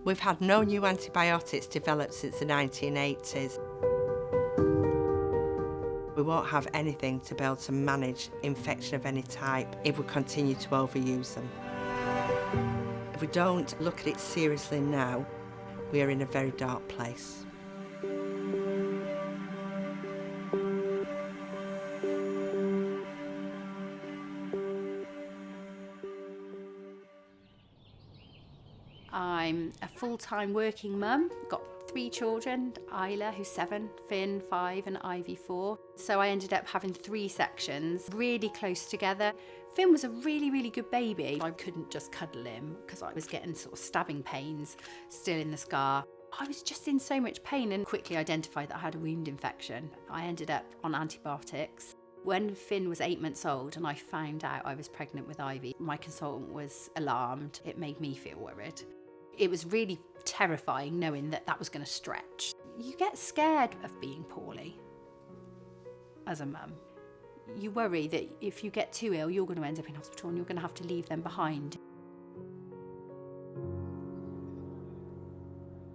We've had no new antibiotics developed since the 1980s. We won't have anything to be able to manage infection of any type if we continue to overuse them. If we don't look at it seriously now, we are in a very dark place. I'm a full-time working mum, got 3 children, Isla, who's 7, Finn, 5 and Ivy, 4. So I ended up having 3 sections, really close together. Finn was a really, really good baby. I couldn't just cuddle him because I was getting sort of stabbing pains still in the scar. I was just in so much pain and quickly identified that I had a wound infection. I ended up on antibiotics. When Finn was 8 months old and I found out I was pregnant with Ivy, my consultant was alarmed. It made me feel worried. It was really terrifying knowing that that was going to stretch. You get scared of being poorly as a mum. You worry that if you get too ill, you're going to end up in hospital and you're going to have to leave them behind.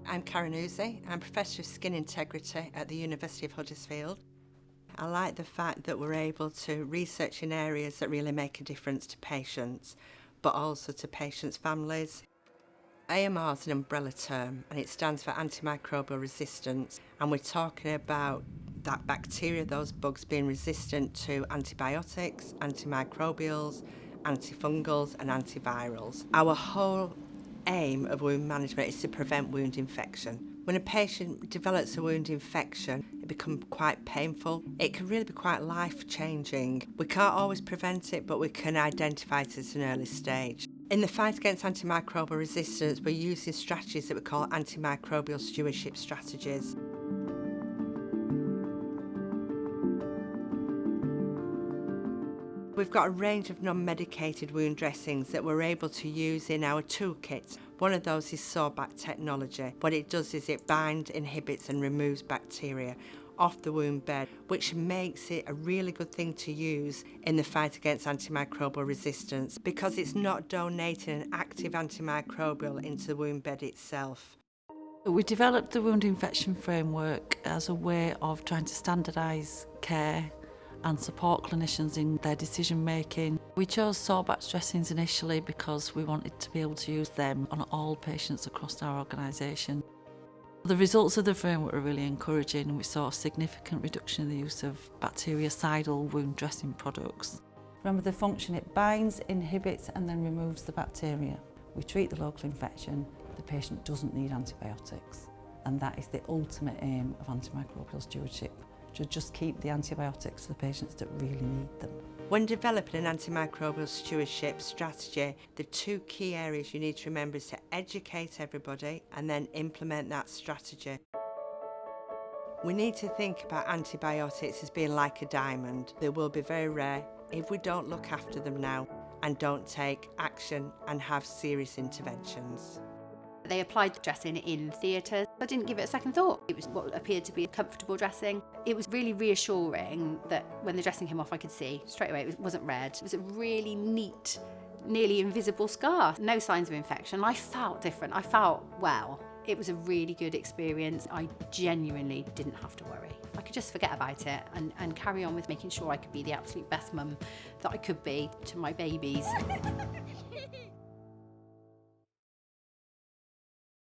I'm Karen Uzi. I'm Professor of Skin Integrity at the University of Huddersfield. I like the fact that we're able to research in areas that really make a difference to patients, but also to patients' families. AMR is an umbrella term and it stands for antimicrobial resistance, and we're talking about that bacteria, those bugs being resistant to antibiotics, antimicrobials, antifungals and antivirals. Our whole aim of wound management is to prevent wound infection. When a patient develops a wound infection, it becomes quite painful. It can really be quite life-changing. We can't always prevent it, but we can identify it at an early stage. In the fight against antimicrobial resistance, we're using strategies that we call antimicrobial stewardship strategies. We've got a range of non-medicated wound dressings that we're able to use in our toolkit. One of those is Sorbact technology. What it does is it binds, inhibits and removes bacteria off the wound bed, which makes it a really good thing to use in the fight against antimicrobial resistance because it's not donating an active antimicrobial into the wound bed itself. We developed the wound infection framework as a way of trying to standardise care and support clinicians in their decision making. We chose Sorbact dressings initially because we wanted to be able to use them on all patients across our organisation. The results of the framework were really encouraging. We saw a significant reduction in the use of bactericidal wound dressing products. Remember the function, it binds, inhibits and then removes the bacteria. We treat the local infection, the patient doesn't need antibiotics, and that is the ultimate aim of antimicrobial stewardship, to just keep the antibiotics to the patients that really need them. When developing an antimicrobial stewardship strategy, the 2 key areas you need to remember is to educate everybody and then implement that strategy. We need to think about antibiotics as being like a diamond. They will be very rare if we don't look after them now and don't take action and have serious interventions. They applied the dressing in theatre. I didn't give it a second thought. It was what appeared to be a comfortable dressing. It was really reassuring that when the dressing came off, I could see straight away it wasn't red. It was a really neat, nearly invisible scar. No signs of infection. I felt different. I felt well. It was a really good experience. I genuinely didn't have to worry. I could just forget about it and carry on with making sure I could be the absolute best mum that I could be to my babies.